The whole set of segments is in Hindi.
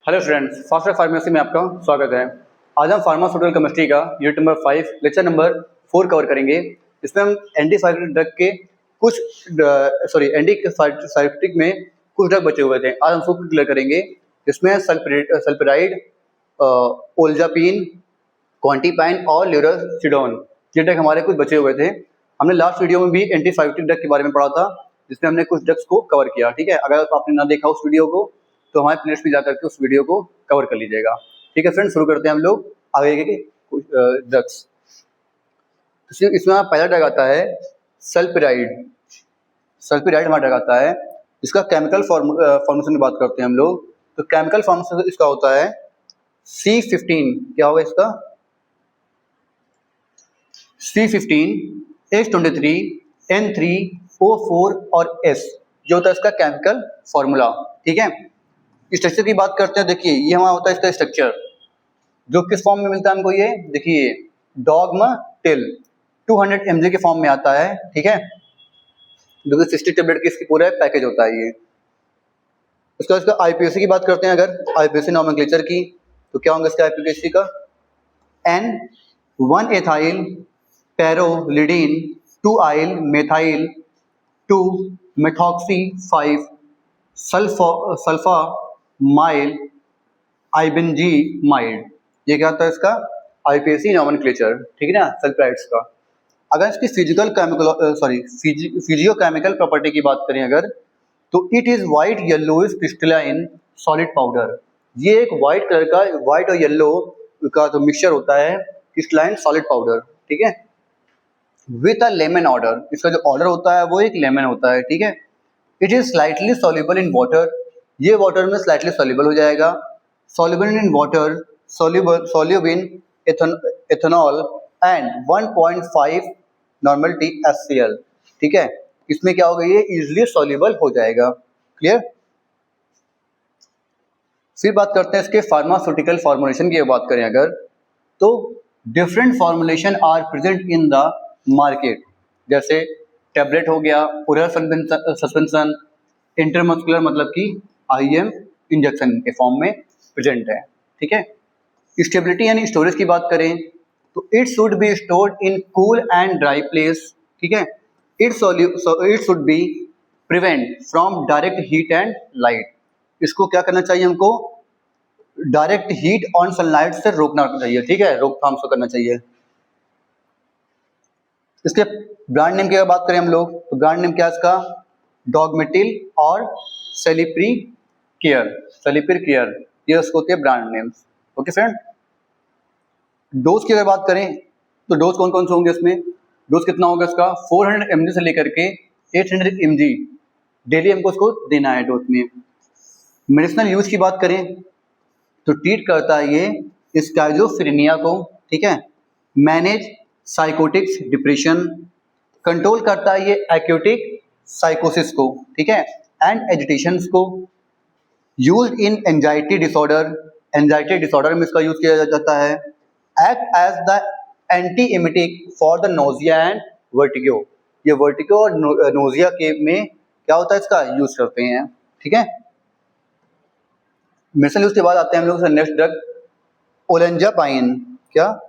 हेलो स्टूडेंट्स, फास्ट फार्मेसी में आपका स्वागत है। आज हम फार्मास्यूटिकल केमिस्ट्री का unit number 5 lecture number 4 cover करेंगे। इसमें हम एंटीसाइकोटिक ड्रग के कुछ एंटीसाइकोटिक में कुछ ड्रग बचे हुए थे, आज हम उसको क्लियर करेंगे। इसमें सल्पिराइड, ओल्जापीन, क्वांटिपाइन और ल्यूरासिडोन, ये ड्रग हमारे कुछ बचे हुए थे। हमने लास्ट वीडियो में भी एंटीसाइकोटिक ड्रग के बारे में पढ़ा था, जिसमें हमने कुछ ड्रग्स को कवर किया। ठीक है, अगर आपने ना देखा उस वीडियो को तो हमारे प्लेलिस्ट में जाकर के उस वीडियो को कवर कर लीजिएगा। ठीक है फ्रेंड्स, शुरू करते हैं हम लोग आगे के ड्रग्स। इसमें पहला ड्रग आता है सल्पिराइड। सल्पिराइड हमारा ड्रग आता है, इसका केमिकल फॉर्मेशन की बात करते हैं हम लोग। तो केमिकल फॉर्मेशन इसका होता है C15। क्या होगा इसका? C15 H23 N3O4 और S, जो होता है इसका केमिकल फॉर्मूला। ठीक है, स्ट्रक्चर की बात करते हैं। देखिए ये हमारा होता है इसका स्ट्रक्चर, जो किस फॉर्म में मिलता है हमको। ये देखिए डॉगमा टिल 200 mg के फॉर्म में आता है। ठीक है, जो कि 60 टेबलेट की इसकी पूरा पैकेज होता है ये। इसका आईपीएसी की बात करते हैं, अगर आईपीएसी नॉमेनक्लेचर की, तो क्या होगा इसका आईपीएसी का? N 1 ethyl pyrrolidine 2 yl methyl 2 methoxy 5 sulfamoyl benzamide. ये क्या होता है इसका? IUPAC nomenclature. ठीक है ना, सल्फाइड्स का। अगर इसकी फिजियोकेमिकल प्रॉपर्टी की बात करें अगर, तो it is white yellowish crystalline solid powder. ये एक वाइट कलर का, वाइट और येलो का जो मिक्सचर होता है, क्रिस्टलाइन सॉलिड पाउडर। ठीक है, विथ अ लेमन ऑर्डर। इसका जो ऑर्डर होता है वो एक लेमन होता है। ठीक है, it is slightly soluble in water. ये वाटर में स्लाइटली सॉल्युबल हो जाएगा। Soluble in water, soluble in ethanol and 1.5 normality HCl। ठीक है, इसमें क्या होगा, ये इजिली सॉल्युबल हो जाएगा। क्लियर? फिर बात करते हैं इसके फार्मास्यूटिकल फॉर्मुलेशन की बात करें अगर, तो different formulation are present in the market. जैसे टैबलेट हो गया, ओरल सस्पेंशन, इंटरमस्कुलर मतलब कि IM इंजेक्शन के फॉर्म में प्रेजेंट है। ठीक है, स्टेबिलिटी यानी स्टोरेज की बात करें, तो it should be stored in cool and dry place. ठीक है, it should be prevent from direct heat and light. इसको क्या करना चाहिए हमको? डायरेक्ट हीट ऑन सनलाइट से रोकना चाहिए। ठीक है, रोकथाम से करना चाहिए। इसके ब्रांड नेम की बात करें हम लोग, तो ब्रांड नेम क्या है इसका? डॉगमेटिल और सेलिप्रिकेयर, ये उसको होती है brand names. Okay friend, dose की अगर बात करें, तो डोज कौन कौन से होंगे इसमें? डोज कितना होगा इसका? 400 mg से लेकर के 800 mg डेली हमको उसको देना है डोज में। मेडिसिनल यूज की बात करें, तो ट्रीट करता है ये स्किज़ोफ्रेनिया को। ठीक है, मैनेज साइकोटिक्स डिप्रेशन, कंट्रोल करता है ये एक्यूटिक साइकोसिस को। ठीक है, एंड एजिटेशंस को। Used in anxiety disorder, anxiety disorder में इसका यूज किया जाता है। Act as the anti emetic for the nausea and vertigo. ये वर्टिगो और नोजिया के में क्या होता है, इसका यूज करते हैं। ठीक है, मेडिसिनल यूज के बाद आते हैं हम लोग नेक्स्ट ड्रग ओलेंजापाइन। क्या?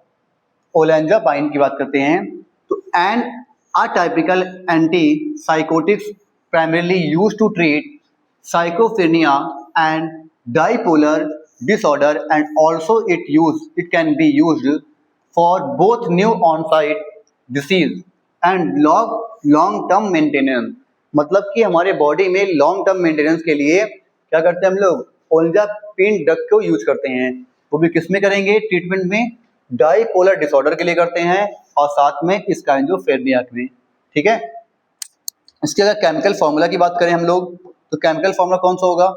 ओलेंजापाइन की बात करते हैं, तो an atypical antipsychotics primarily use to treat schizophrenia and bipolar disorder, and also it can be used for both new onset disease and long term maintenance। मतलब कि हमारे बॉडी में लॉन्ग टर्म मेंटेनेंस के लिए क्या करते हैं हम लोग? ओलेंजापाइन ड्रग को यूज करते हैं। वो भी किस में करेंगे ट्रीटमेंट में? डाइपोलर डिसऑर्डर के लिए करते हैं, और साथ में स्किज़ोफ्रेनिया में। ठीक है, इसके अगर केमिकल फॉर्मूला की बात करें हम लोग, तो केमिकल फॉर्मूला कौन सा होगा?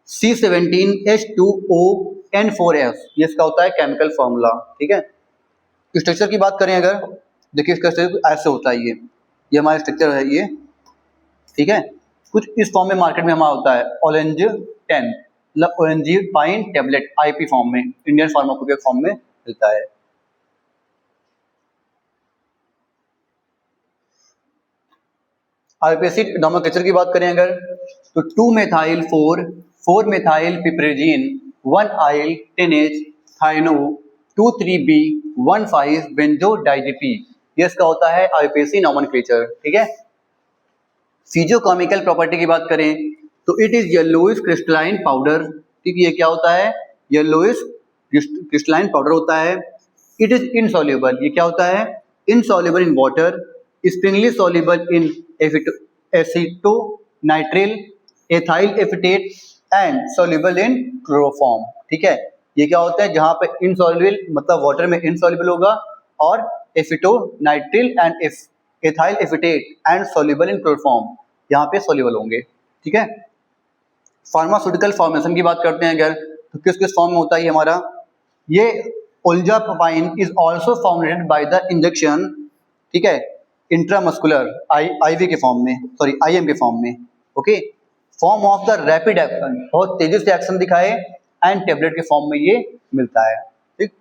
C17H2ON4S, ये इसका होता है केमिकल फॉर्मूला। ठीक है, स्ट्रक्चर की बात करें अगर, देखिए इसका स्ट्रक्चर ऐसे होता है। ये हमारा स्ट्रक्चर है ये। ठीक है, कुछ इस फॉर्म में मार्केट में हमारा होता है ऑरेंज 10, मतलब ओलेंजापाइन टेबलेट IP फॉर्म में, इंडियन फार्माकोपिया फॉर्म में मिलता है। आईपीएसी नॉमेनक्लेचर की बात करें अगर, तो 2 मेथाइल 4 4 मेथाइल पिपरेजिन 1 आइल 10H थाइनो 2,3B15 बेंजोडाइजेपीन, ये इसका होता है आईयूपीएसी नॉमेनक्लेचर। ठीक है। फिजियोकेमिकल प्रॉपर्टी की बात करें तो it is yellowish crystalline powder. ठीक है, ये क्या होता है? येलोइश क्रिस्टलाइन पाउडर होता है। इट इज इनसॉल्युबल, ये क्या होता है? Insoluble in water, sparingly soluble in acetonitrile, ethyl acetate and soluble in chloroform. ठीक है, ये क्या होता है? जहां पे इनसॉल्युबल मतलब वाटर में इनसॉल्युबल होगा, और acetonitrile and ethyl acetate and soluble in chloroform, यहाँ पे सॉल्युबल होंगे। ठीक है। फार्मास्यूटिकल फॉर्मेशन की बात करते हैं अगर, तो किस किस फॉर्म में होता है हमारा? ये olanzapine is also formulated by the injection. ठीक है, इंट्रामस्कुलर आईवी के फॉर्म में, सॉरी आईएम के फॉर्म में। Okay, form of the rapid action, बहुत तेजी से एक्शन दिखाए, एंड टेबलेट के फॉर्म में ये मिलता है। ठीक,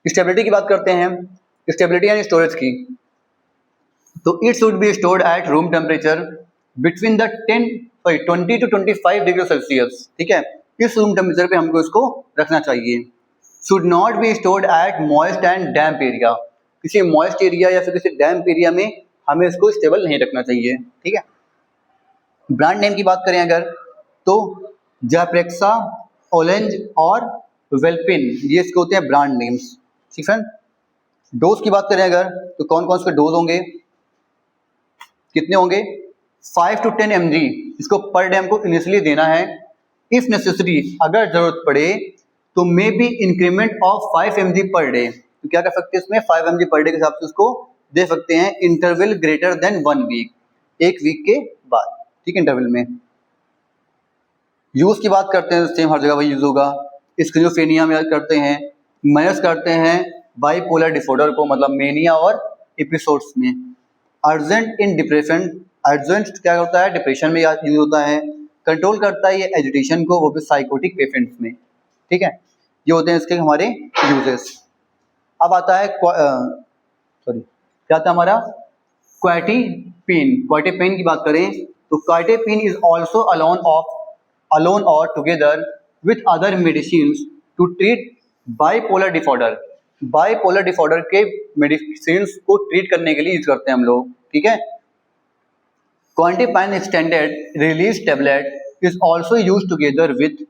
स्टेबिलिटी की बात करते हैं, स्टेबिलिटी यानी स्टोरेज की। तो it should be stored at room temperature between the 20 to 25 degree Celsius. ठीक है, इस रूम टेम्परेचर पे हमको इसको रखना चाहिए। Should not be stored at moist and damp area, किसी मॉइस्ट एरिया या फिर किसी डैम्प एरिया में हमें इसको स्टेबल नहीं रखना चाहिए। ठीक है। ब्रांड नेम की बात करें अगर, तो ज़ाप्रेक्सा, ओलेंज और वेल्पिन, ये इसके होते हैं ब्रांड नेम्स। ठीक है। डोज की बात करें अगर, तो कौन कौन से डोज होंगे, कितने होंगे? 5 to 10 mg इसको पर डे हमको इनिशियली देना है। इफ नेसेसरी, अगर जरूरत पड़े तो may be increment of 5 mg per day, तो क्या कर सकते हैं इसमें? 5 mg पर डे के हिसाब से उसको दे सकते हैं, interval greater than 1 week, 1 week के बाद। ठीक, इंटरवल में। यूज की बात करते हैं, सेम हर जगह वही यूज होगा। स्किज़ोफ्रेनिया में करते हैं, मेजर्स करते हैं बाइपोलर डिसऑर्डर को, मतलब मेनिया और एपिसोड्स में। अर्जेंट इन डिप्रेशन, अर्जेंट क्या होता है? डिप्रेशन में यूज होता है। कंट्रोल करता है ये एजिटेशन को, वो भी साइकोटिक पेशेंट्स में। ठीक है, ये होते हैं इसके हमारे यूजेस। अब आता है सॉरी क्या आता है हमारा? क्वाटिपिन। क्वाटिपिन की बात करें तो क्वाटिपिन इज ऑल्सो अलोन और together with other medicines to treat bipolar disorder. Bipolar disorder के मेडिसिन्स को ट्रीट करने के लिए यूज करते हैं हम लोग। ठीक है। Quetiapine extended release tablet is also use together with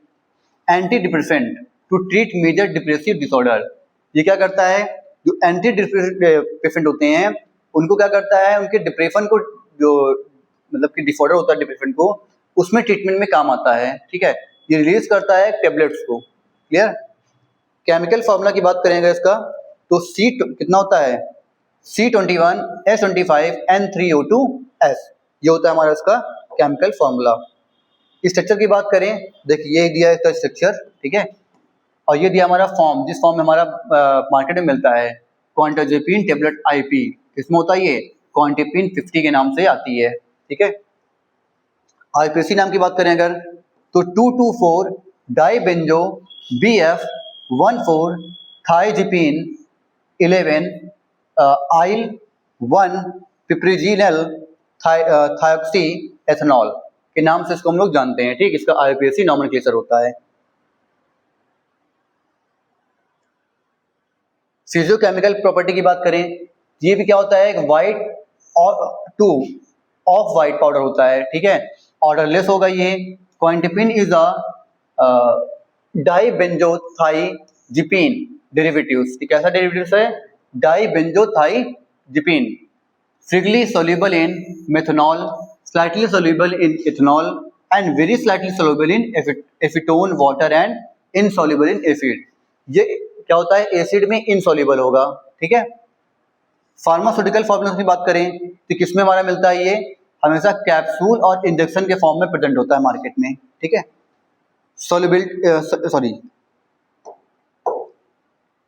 antidepressant to treat major depressive disorder. ये क्या करता है? जो एंटी डिप्रेसेंट पेशेंट होते हैं उनको क्या करता है? उनके डिप्रेशन को, जो मतलब कि डिसऑर्डर होता है डिप्रेशन को, उसमें ट्रीटमेंट में काम आता है। ठीक है, ये रिलीज करता है टेबलेट्स को। क्लियर। केमिकल फार्मूला की बात करेंगे इसका, तो सी कितना होता है? C21 S25 N3O2S, ये होता है हमारा इसका केमिकल फार्मूला। स्ट्रक्चर की बात करें, देखिए ये दिया है इसका स्ट्रक्चर। ठीक है, और ये दिया हमारा फॉर्म, जिस फॉर्म में हमारा मार्केट में मिलता है, क्वांटाजेपिन टेबलेट IP, इसमें होता है ये क्वांटिपिन 50 के नाम से आती है। ठीक है। आईयूपीएसी नाम की बात करें अगर, तो 2,2,4 डाइबेंजो BF14 थाइजिपिन 11 आइल 1 पिप्रिजिनल थायोक्सी एथेनॉल के नाम से इसको हम लोग जानते हैं। ठीक, इसका आईयूपीएसी नॉमेनक्लेचर होता है। फिजियोकेमिकल प्रॉपर्टी की बात करें, ये भी क्या होता है? एक वाइट और टू ऑफ वाइट पाउडर होता है। ठीक है, ऑर्डरलेस होगा ये। क्वांटिपिन इज अ डाइबेंजोथाइजिपिन डेरिवेटिव्स। कैसा डेरिवेटिव्स है? डाइबेंजोथाइजिपिन, freely soluble in methanol, slightly soluble in ethanol and very slightly soluble in acetone water and insoluble in acid। ये क्या होता है? एसिड में इनसॉल्युबल होगा। ठीक है। फार्मास्यूटिकल फॉर्मूला की बात करें तो किसमें हमारा मिलता है? ये हमेशा कैप्सूल और इंजेक्शन के फॉर्म में प्रेजेंट होता है मार्केट में। ठीक है। सॉरी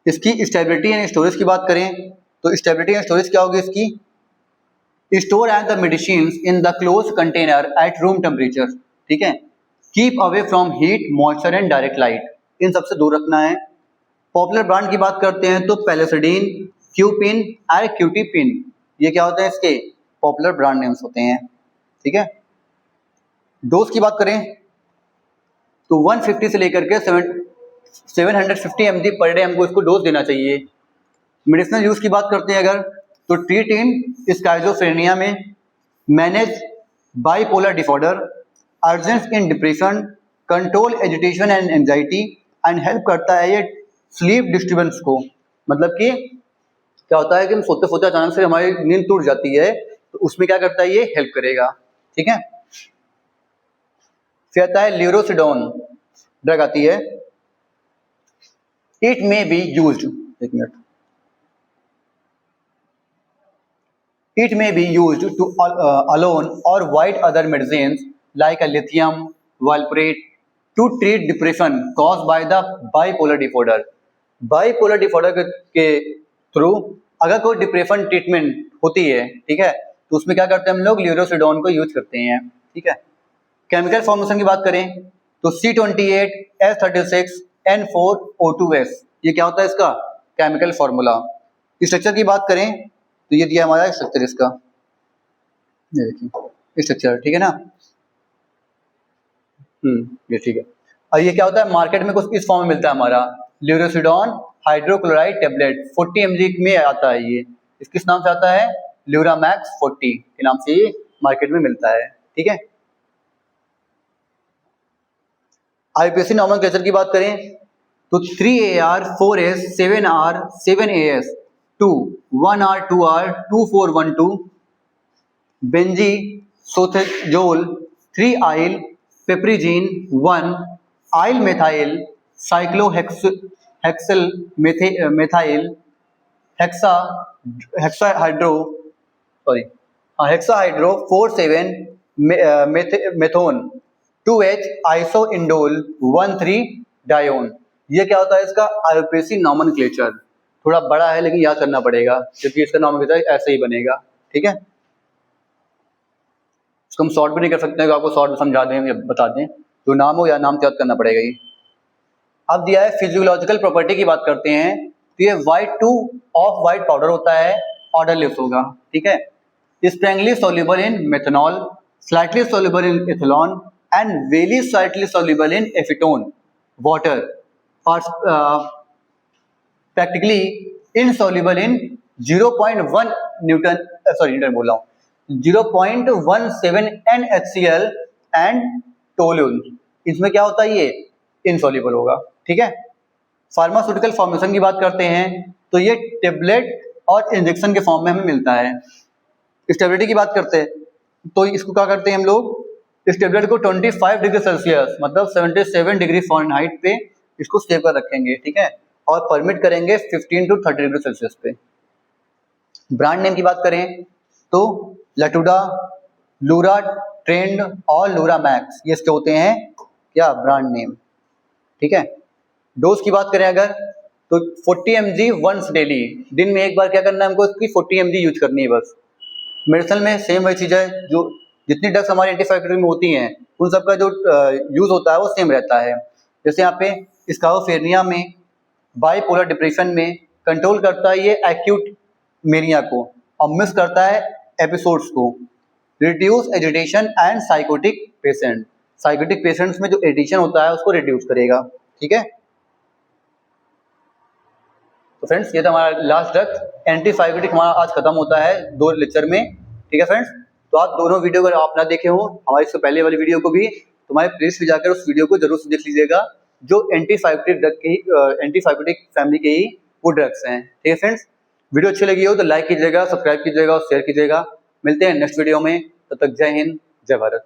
इसकी स्टेबिलिटी एंड स्टोरेज की बात करें तो स्टेबिलिटी एंड स्टोरेज क्या होगी इसकी? Store at the medicine in the close container at room temperature. ठीक है। Keep away from heat, moisture and direct light, इन सबसे दूर रखना है। पॉपुलर ब्रांड की बात करते हैं तो पेलेसिडीन, क्यूपिन और क्यूटिपिन, ये क्या होते हैं? इसके पॉपुलर ब्रांड नेम्स होते हैं। ठीक है। डोज की बात करें तो 150 से लेकर के 750 mg पर डे हमको इसको डोज देना चाहिए। मेडिसिनल यूज की बात करते हैं अगर, तो ट्रीट इन स्काइजोफ्रेनिया में, manage bipolar disorder, urges in depression, control agitation and anxiety, and help करता है ये स्लीप डिस्टर्बेंस को। मतलब कि क्या होता है कि हम सोते सोते अचानक से हमारी नींद टूट जाती है, तो उसमें क्या करता है ये हेल्प करेगा। ठीक है, फिर आता है ल्यूरोसिडोन ड्रग आती है। इट मे बी यूज्ड, एक minute, it may be used to alone or white other medicines like a lithium valproate to treat depression caused by the bipolar disorder। bipolar disorder के थ्रू अगर कोई डिप्रेशन ट्रीटमेंट होती है, ठीक है, तो उसमें क्या करते हैं हम लोग ल्यूरोसिडोन को यूज करते हैं। ठीक है, केमिकल फॉर्मेशन की बात करें तो C28H36N4O2S, ये क्या होता है इसका केमिकल फॉर्मूला। स्ट्रक्चर की बात करें तो ये दिया हमारा स्ट्रक्चर इसका, ये देखिए स्ट्रक्चर, ठीक है ना। ये ठीक है। और ये क्या होता है मार्केट में कुछ इस फॉर्म में मिलता है हमारा, ल्यूरोसिडोन हाइड्रोक्लोराइड टेबलेट 40 mg में आता है ये। इस किस नाम से आता है, ल्यूरामैक्स 40 के नाम से ये मार्केट में मिलता है। ठीक है, आईपीसी नॉमेनक्लेचर की बात करें तो 3AR 4S 7R 7AS 2 1R 2R 2412 Benji सोथेजोल 3 आइल पेप्रिजीन 1 आइल मेथाइल साइक्लोहेक्सेल मेथाइल हेक्साहाइड्रो 47 मेथोन 2H आइसोइंडोल 13 डायोन। ये क्या होता है इसका आईपीसी नॉमेनक्लेचर, थोड़ा बड़ा है लेकिन याद करना पड़ेगा क्योंकि इसका नॉमेनक्लेचर ऐसे ही बनेगा। ठीक है, इसको हम शॉर्ट भी नहीं कर सकते हैं, आपको शॉर्ट में समझा दें या बता दें, जो नाम हो या नाम याद करना पड़ेगा ये। अब दिया है फिजियोलॉजिकल प्रॉपर्टी की बात करते हैं तो ये white to off white powder होता है, ऑर्डरलेस होगा। ठीक है, strongly soluble in methanol, slightly soluble in ethanol and very slightly soluble in acetone water, practically insoluble in 0.1 newton 0.17 NaCl and toluol. इसमें क्या होता है ये इनसोल्यूबल होगा। ठीक है, फार्मास्यूटिकल फॉर्मेशन की बात करते हैं तो ये टेबलेट और इंजेक्शन के फॉर्म में हमें मिलता है। स्टेबिलिटी की बात करते हैं तो इसको क्या करते हैं हम लोग, इस टेबलेट को 25 डिग्री सेल्सियस मतलब 77 डिग्री फ़ारेनहाइट पे इसको सेव कर रखेंगे। ठीक है, और परमिट करेंगे 15 to 30 डिग्री सेल्सियस पे। ब्रांड नेम की बात करें तो लटुडा, लूरा ट्रेंड और लूरा मैक्स, ये इसके होते हैं क्या ब्रांड नेम। ठीक है, डोज की बात करें अगर तो 40 mg वंस डेली, दिन में एक बार क्या करना है हमको, इसकी 40 mg यूज करनी है बस। मेडिसिन में सेम वही चीज़ है, जो जितनी ड्रग्स हमारे एंटीफाइब्रिक में होती हैं उन सबका जो यूज होता है वो सेम रहता है। जैसे यहाँ पे स्किज़ोफ्रेनिया में, बाइपोलर डिप्रेशन में कंट्रोल करता है ये एक्यूट मेनिया को और मिस करता है एपिसोड्स को। Reduce agitation and psychotic patients में जो एडिशन होता है उसको रिड्यूस करेगा। ठीक है, तो फ्रेंड्स ये था हमारा लास्ट ड्रग एंटीफाइब्रिक, हमारा आज खत्म होता है 2 लेक्चर में। ठीक है फ्रेंड्स, तो आप दोनों वीडियो अगर आप ना देखे हो हमारी इससे पहले वाली वीडियो को भी, तो हमारे प्लेलिस्ट में जाकर उस वीडियो को जरूर से देख लीजिएगा, जो एंटीफाइब्रिक ड्रग के ही एंटीफाइब्रिक फैमिली के ही वो ड्रग्स हैं। ठीक है फ्रेंड्स, वीडियो अच्छी लगी हो तो लाइक कीजिएगा, सब्सक्राइब कीजिएगा और शेयर कीजिएगा। मिलते हैं नेक्स्ट वीडियो में, तब तक जय हिंद, जय भारत।